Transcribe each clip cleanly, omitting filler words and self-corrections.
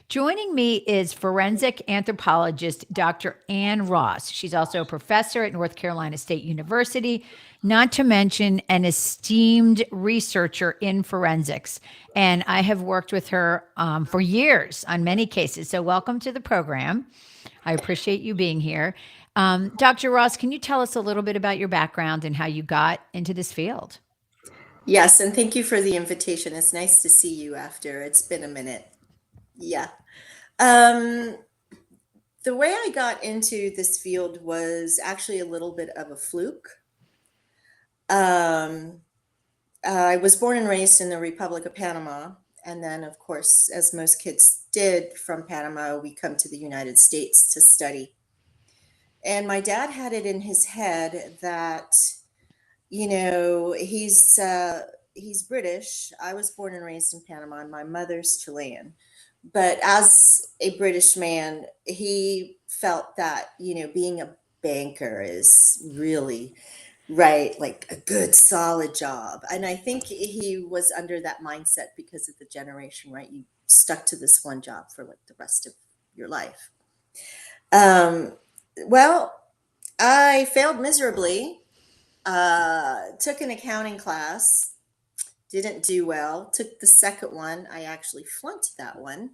Joining me is forensic anthropologist Dr. Ann Ross. She's also a professor at North Carolina State University, not to mention an esteemed researcher in forensics. And I have worked with her for years on many cases. So, welcome to the program. I appreciate you being here. Dr. Ross, can you tell us a little bit about your background and how you got into this field? Yes, and thank you for the invitation. It's nice to see you after. It's been a minute. Yeah. Um, the way I got into this field was actually a little bit of a fluke. Um, I was born and raised in the Republic of Panama. And then, of course, as most kids did from Panama, we come to the United States to study. And my dad had it in his head that, he's British. I was born and raised in Panama, and my mother's Chilean. But as a British man, he felt that, being a banker is really right, like a good, solid job. And I think he was under that mindset because of the generation, right? You stuck to this one job for like the rest of your life. Um, well, I failed miserably, took an accounting class, didn't do well, took the second one. I actually flunked that one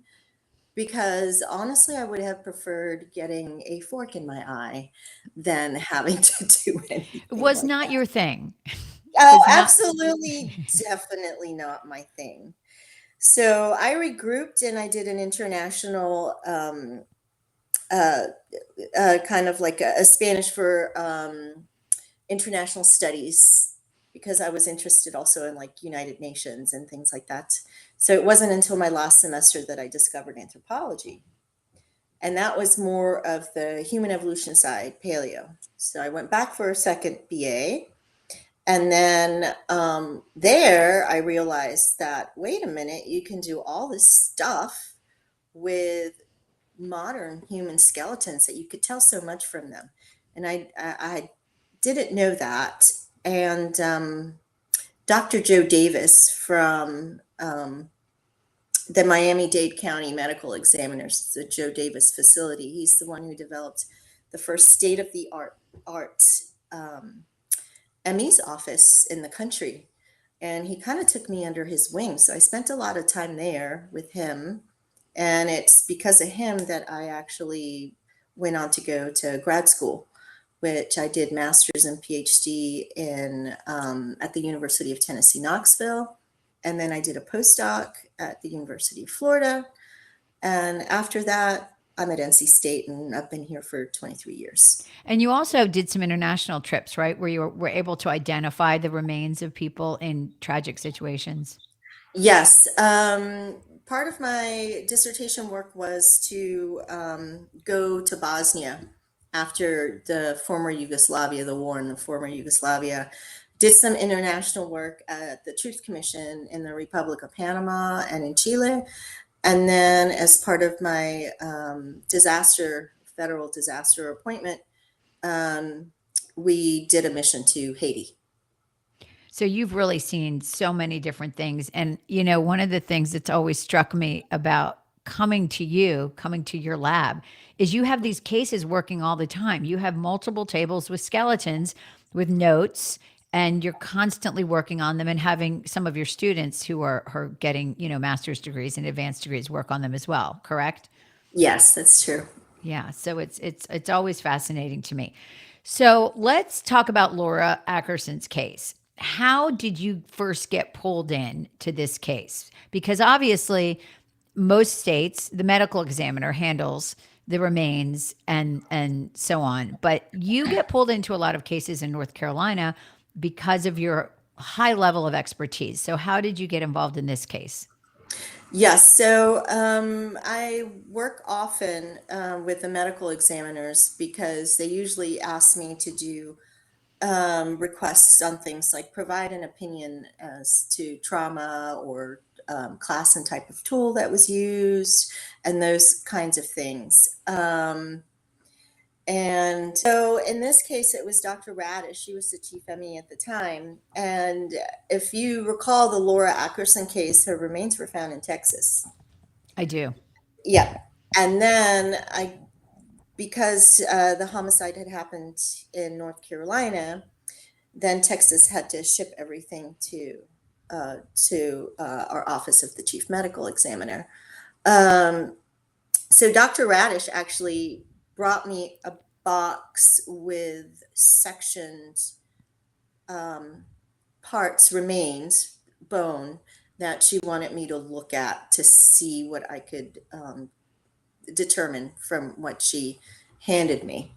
because honestly, I would have preferred getting a fork in my eye than having to do It anything was like not that. your thing. Oh, Was not. absolutely, definitely not my thing. So I regrouped and I did an international, uh, kind of like a Spanish for international studies because I was interested also in like United Nations and things like that. So it wasn't until my last semester that I discovered anthropology. And that was more of the human evolution side, paleo. So I went back for a second BA. And then there I realized that, wait a minute, you can do all this stuff with modern human skeletons that you could tell so much from them. And I didn't know that. And Dr. Joe Davis from the Miami-Dade County Medical Examiners, the Joe Davis facility, he's the one who developed the first state-of-the-art um, ME's office in the country. And he kind of took me under his wing. So I spent a lot of time there with him. And it's because of him that I actually went on to go to grad school, which I did master's and PhD in at the University of Tennessee, Knoxville. And then I did a postdoc at the University of Florida. And after that, I'm at NC State and I've been here for 23 years. And you also did some international trips, right? Where you were able to identify the remains of people in tragic situations. Yes. Part of my dissertation work was to go to Bosnia after the former Yugoslavia, the war in the former Yugoslavia. Did some international work at the Truth Commission in the Republic of Panama and in Chile. And then, as part of my federal disaster appointment, um, we did a mission to Haiti. So you've really seen so many different things. And, one of the things that's always struck me about coming to your lab, is you have these cases working all the time. You have multiple tables with skeletons, with notes, and you're constantly working on them and having some of your students who are getting, master's degrees and advanced degrees work on them as well, correct? Yes, that's true. Yeah, so it's always fascinating to me. So let's talk about Laura Ackerson's case. How did you first get pulled in to this case? Because obviously, most states, the medical examiner handles the remains and so on, but you get pulled into a lot of cases in North Carolina because of your high level of expertise. So how did you get involved in this case? Yes, so I work often with the medical examiners because they usually ask me to do requests on things like provide an opinion as to trauma or class and type of tool that was used and those kinds of things. And so in this case, it was Dr. Radish. She was the chief ME at the time. And if you recall the Laura Ackerson case, her remains were found in Texas. I do. yeah. And then because the homicide had happened in North Carolina, then Texas had to ship everything to our office of the chief medical examiner. Um, so Dr. Radish actually brought me a box with sectioned um, parts, remains, bone that she wanted me to look at to see what I could determine from what she handed me.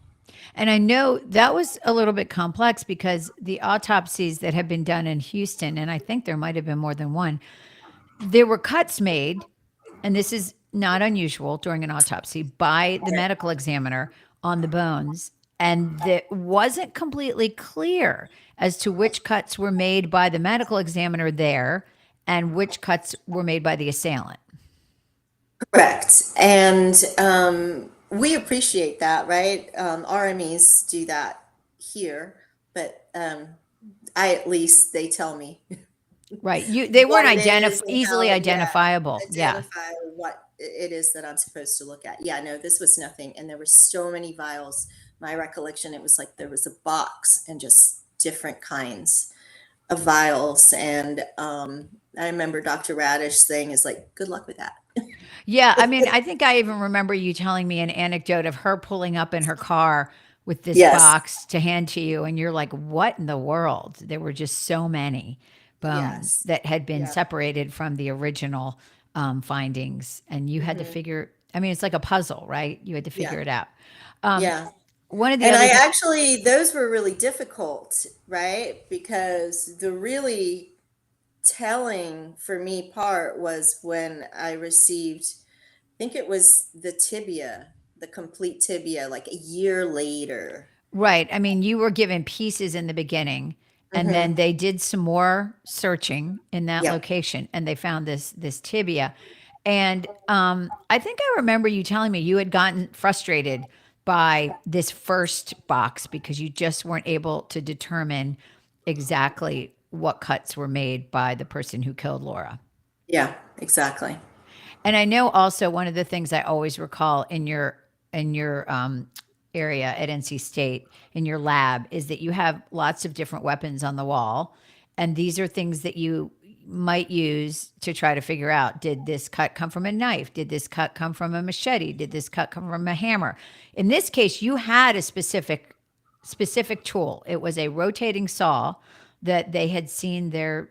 And I know that was a little bit complex because the autopsies that have been done in Houston, and I think there might have been more than one, there were cuts made, and this is not unusual during an autopsy, by the medical examiner on the bones. And that wasn't completely clear as to which cuts were made by the medical examiner there and which cuts were made by the assailant. Correct. And we appreciate that, right? RMEs do that here, but I at least they tell me Right. They what weren't it is and easily how, yeah, identifiable. Yeah. identify what it is that I'm supposed to look at. Yeah, no, this was nothing. And there were so many vials. My recollection, it was like there was a box and just different kinds of vials. And I remember Dr. Radish saying, is like, good luck with that. Yeah, I mean, I think I even remember you telling me an anecdote of her pulling up in her car with this Yes, box to hand to you, and you're like, "What in the world?" There were just so many bones yes, that had been yeah. separated from the original findings, and you had to Hmm. figure. I mean, it's like a puzzle, right? You had to Yeah, figure it out. Um, yeah. one of the And other I things, actually, those were really difficult, right? Because the really telling for me part was when I received, I think it was the tibia, the complete tibia, like a year later. right? I mean, you were given pieces in the beginning, and then Hmm. they did some more searching in that Yeah. location, and they found this tibia. And I think I remember you telling me you had gotten frustrated by this first box because you just weren't able to determine exactly what cuts were made by the person who killed Laura. Yeah, exactly. And I know also one of the things I always recall in your area at NC State in your lab is that you have lots of different weapons on the wall, and these are things that you might use to try to figure out: did this cut come from a knife? Did this cut come from a machete? Did this cut come from a hammer? In this case, you had a specific tool. It was a rotating saw that they had seen their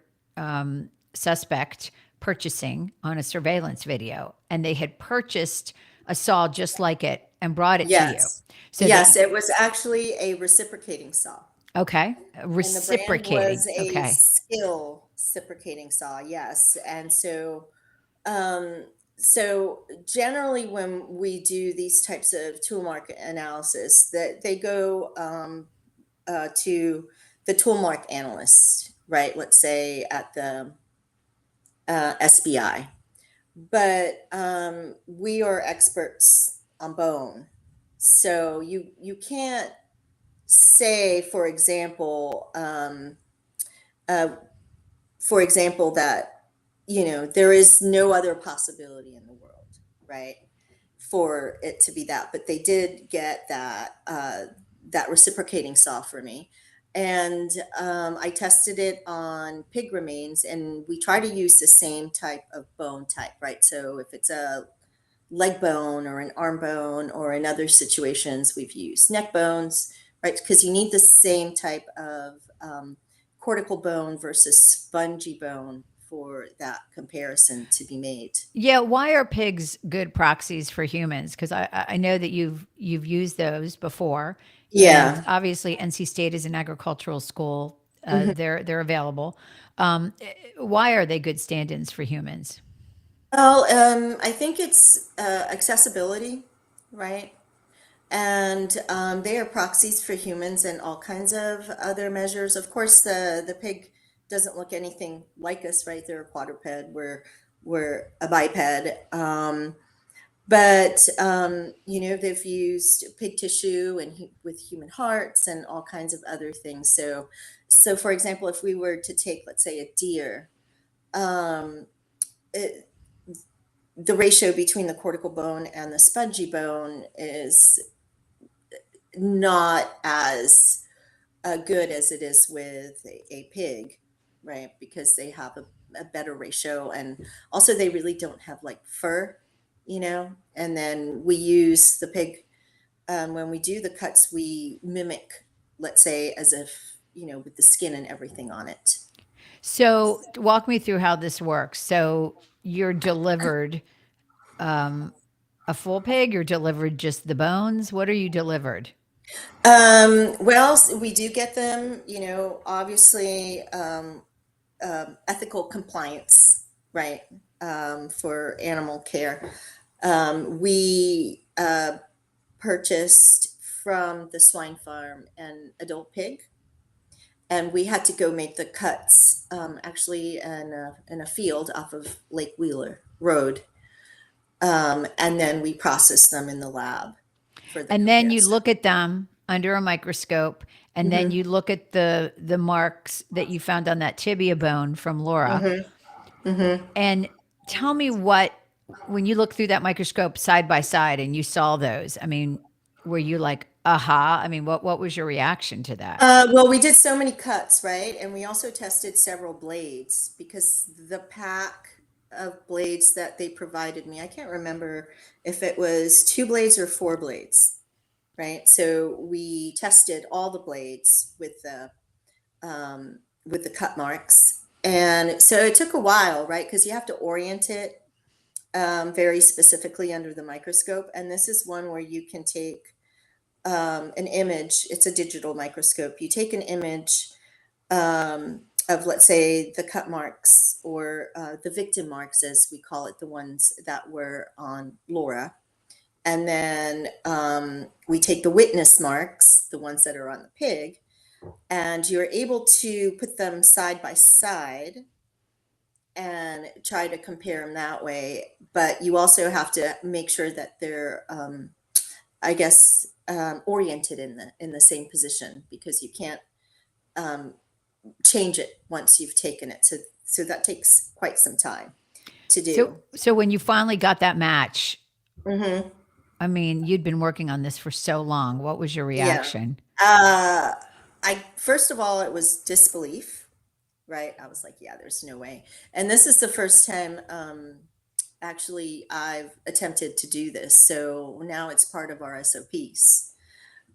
suspect purchasing on a surveillance video, and they had purchased a saw just like it and brought it to you. Yes. So that, Yes, it was actually a reciprocating saw. okay, And the brand was reciprocating. a Okay. skill reciprocating saw, yes. And um, so generally when we do these types of tool market analysis, that they go to the tool mark analyst, right? Let's say at the SBI. But we are experts on bone, so you can't say, uh, for example, that there is no other possibility in the world, right? For it to be that, but they did get that reciprocating saw for me, and I tested it on pig remains, and we try to use the same type of bone type, right? So if it's a leg bone or an arm bone, or in other situations we've used neck bones, right? Because you need the same type of cortical bone versus spongy bone for that comparison to be made. Yeah, why are pigs good proxies for humans? Because I know that you've used those before, and Yeah. obviously NC State is an agricultural school. Mhm. They're available. Why are they good stand-ins for humans? Well, I think it's accessibility, right? And they are proxies for humans and all kinds of other measures. Of course, the pig doesn't look anything like us, right? They're a quadruped. We're a biped. But they've used pig tissue and with human hearts and all kinds of other things. So for example, if we were to take, let's say, a deer, um, it, the ratio between the cortical bone and the spongy bone is not as good as it is with a pig, right? Because they have a better ratio, and also they really don't have like fur, you know. And then we use the pig when we do the cuts. We mimic, let's say, as if with the skin and everything on it. So walk me through how this works. So you're delivered a full pig, you're delivered just the bones. What are you delivered? Well, we do get them, obviously, ethical compliance, right, for animal care. We purchased from the swine farm an adult pig, and we had to go make the cuts actually in a field off of Lake Wheeler Road. And then we processed them in the lab for the And then you comparison. look at them under a microscope, and then Hmm. you look at the marks that you found on that tibia bone from Laura. Hmm. Hmm. And tell me what, when you look through that microscope side by side and you saw those, I mean, were you like, aha? I mean, what was your reaction to that? Well, we did so many cuts, right? And we also tested several blades because the pack of blades that they provided me, I can't remember if it was 2 blades or 4 blades, right? So we tested all the blades with the cut marks, and so it took a while, right? Because you have to orient it very specifically under the microscope, and this is one where you can take an image. It's a digital microscope. You take an image of, let's say, the cut marks or the victim marks, as we call it, the ones that were on Laura. And then we take the witness marks, the ones that are on the pig, and you're able to put them side by side and try to compare them that way. But you also have to make sure that they're, I guess, oriented in the same position, because you can't um, change it once you've taken it. So that takes quite some time to do. So when you finally got that match, Hmm. I mean, you'd been working on this for so long. What was your Yeah. reaction? Uh, I first of all, it was disbelief, right? I was like, yeah, there's no way. And this is the first time actually I've attempted to do this. So now it's part of our SOPs.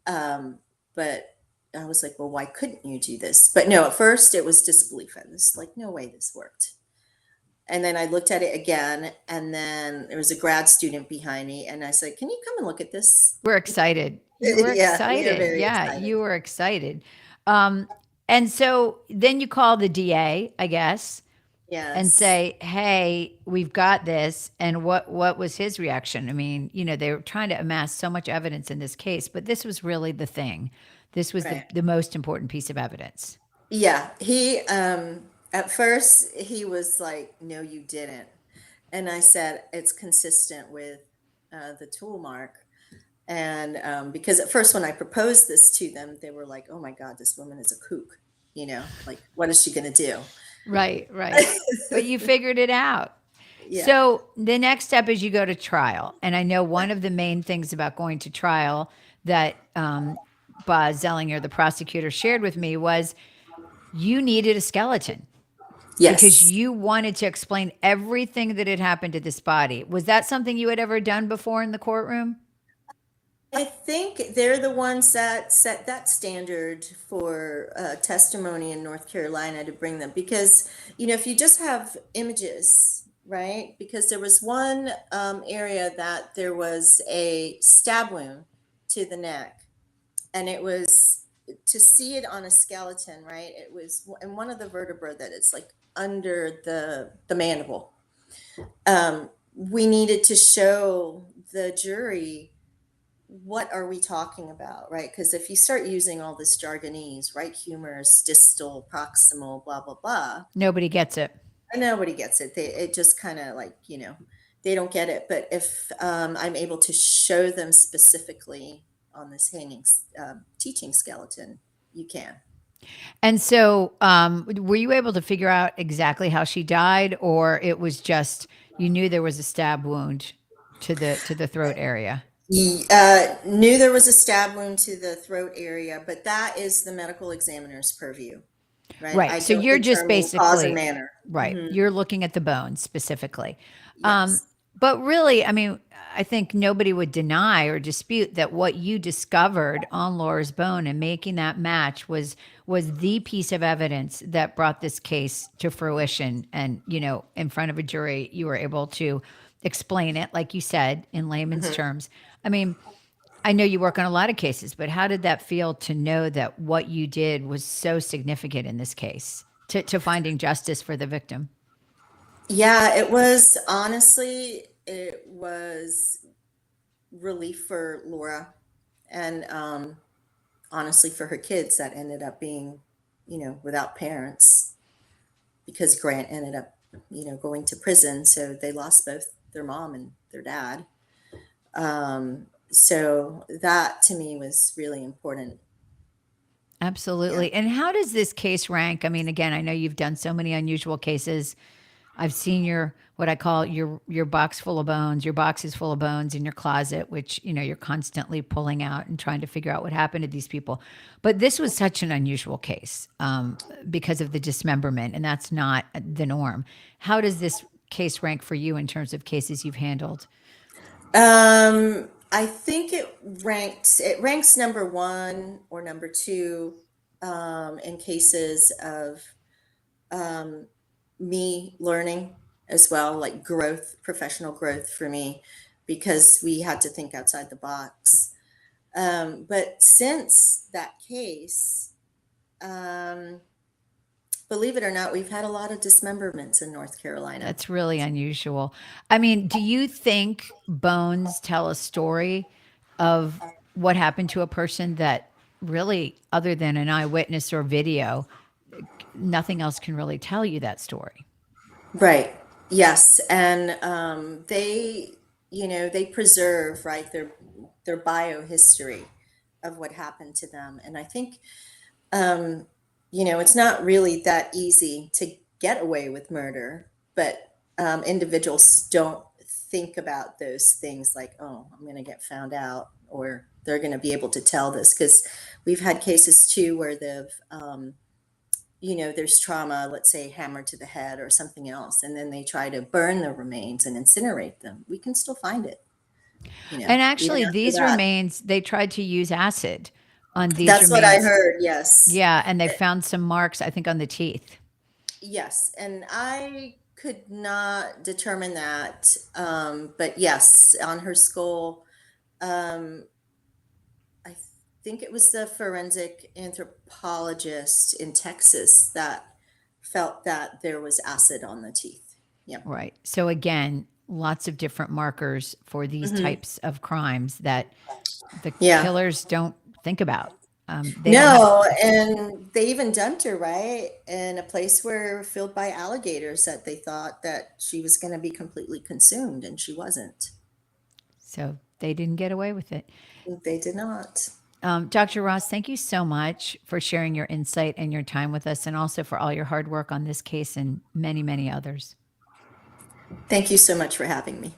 But I was like, well, why couldn't you do this? But no, at first it was disbelief. I was like, no way this worked. And then I looked at it again, and then there was a grad student behind me, and I said, can you come and look at this? We're excited. You were Yeah, we are excited. very Yeah, excited. you were excited. Um, and so then you call the DA, I guess, and Yes. say, "Hey, we've got this." And what was his reaction? I mean, they were trying to amass so much evidence in this case, but this was really the thing. This was the Right. the most important piece of evidence. Yeah. He at first he was like, no, you didn't. And I said, it's consistent with the tool mark. And because at first when I proposed this to them, they were like, oh my God, this woman is a kook. Like, what is she gonna do? Right, right. But you figured it out. Yeah. So the next step is you go to trial. And I know one of the main things about going to trial that Boz Zellinger, the prosecutor, shared with me was you needed a skeleton because Yes. you wanted to explain everything that had happened to this body. Was that something you had ever done before in the courtroom? I think they're the ones that set that standard for testimony in North Carolina to bring them, because if you just have images, right? Because there was one area that there was a stab wound to the neck, and it was to see it on a skeleton, right? It was in one of the vertebrae that is like under the mandible. We needed to show the jury what are we talking about, right? Because if you start using all this jargonese, right, humerus, distal, proximal, blah blah blah, Nobody gets it. and nobody gets it. It just kind of like they don't get it. But if I'm able to show them specifically on this hanging teaching skeleton, you can. And so, were you able to figure out exactly how she died, or it was just you knew there was a stab wound to the throat area? Knew there was a stab wound to the throat area, but that is the medical examiner's purview, right? Right. I So don't you're just determine cause and basically manner. right. Hmm. You're looking at the bones specifically. Um, Yes. but really, I mean, I think nobody would deny or dispute that what you discovered on Laura's bone and making that match was the piece of evidence that brought this case to fruition. And in front of a jury, you were able to explain it, like you said, in layman's Hmm. terms. I mean, I know you work on a lot of cases, but how did that feel to know that what you did was so significant in this case to finding justice for the victim? Yeah, it was relief for Laura and honestly for her kids that ended up being, without parents because Grant ended up, going to prison. So they lost both their mom and their dad. So that to me was really important. Yeah. Absolutely. And how does this case rank? I mean, again, I know you've done so many unusual cases. I've seen your what I call your box full of bones, your box is full of bones in your closet, which you're constantly pulling out and trying to figure out what happened to these people. But this was such an unusual case because of the dismemberment, and that's not the norm. How does this case rank for you in terms of cases you've handled? I think it ranks number one or number two in cases of um, me learning as well, like growth, professional growth for me, because we had to think outside the box. But since that case, um, believe it or not, we've had a lot of dismemberments in North Carolina. That's really unusual. I mean, do you think bones tell a story of what happened to a person that really, other than an eyewitness or video, nothing else can really tell you that story? Right. Yes. And they preserve, right, their biohistory of what happened to them. And I think, um, it's not really that easy to get away with murder, but individuals don't think about those things like, oh, I'm going to get found out, or they're going to be able to tell this. Because we've had cases too where there's trauma, let's say hammered to the head or something else, and then they try to burn the remains and incinerate them. We can still find it, And even actually, after these that. remains, they tried to use acid on these That's what I remains. heard. Yes. Yeah. And they found some marks, I think, on the teeth. Yes. And I could not determine that. But yes, on her skull, um, I think it was the forensic anthropologist in Texas that felt that there was acid on the teeth. Yeah. Right. So, again, lots of different markers for these Hmm. types of crimes that the Yeah. killers don't think about. They don't have. No, and they even dumped her, right, in a place where filled by alligators that they thought that she was going to be completely consumed, and she wasn't. So they didn't get away with it. They did not. Dr. Ross, thank you so much for sharing your insight and your time with us, and also for all your hard work on this case and many, many others. Thank you so much for having me.